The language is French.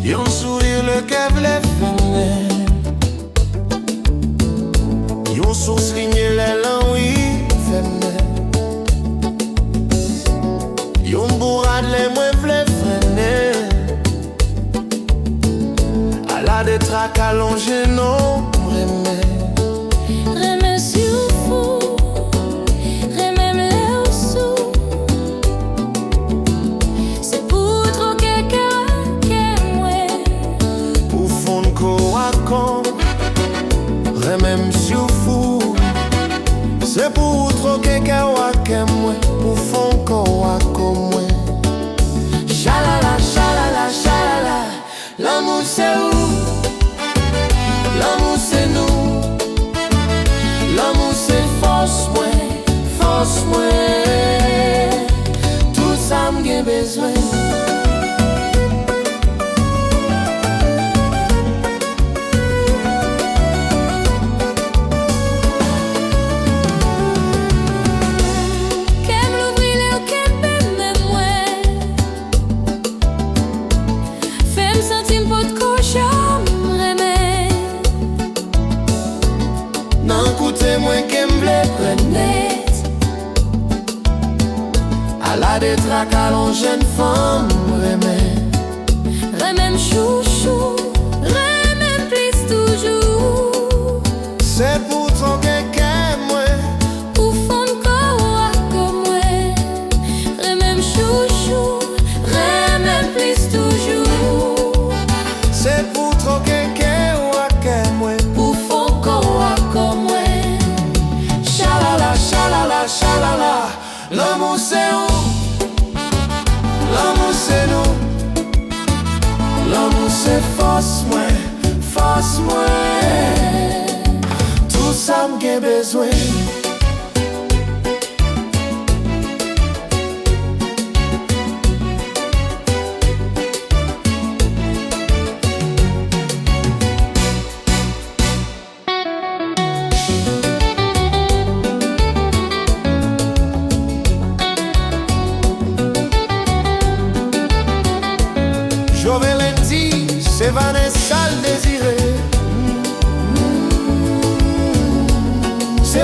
Yon sourire le cœur v'lait finir. Yon sourcil les langues féminin. Yon bourrade les moins v'lait freiner. À la détraque allongée non remède. Remèm sou fou, c'est pour troquer kawa ke mwen, pour fon kawa ko mwen. Chalala, chalala, chalala, l'amour c'est où? L'amour c'est nous. L'amour c'est force mwen, tout ça m'gen besoin. Moi qui m'vle prenet à la détraque allons jeune femme remèm chouchou, remèm plus toujours. C'est pour ton quelqu'un moi, pour fond quoi comme moi. Remèm chouchou, remèm plus toujours. C'est pour ton quelqu'un moi, pour fond quoi comme moi. Chalala, l'amour c'est où? L'amour c'est nous. L'amour c'est force moi, tout ça m'gen besoin.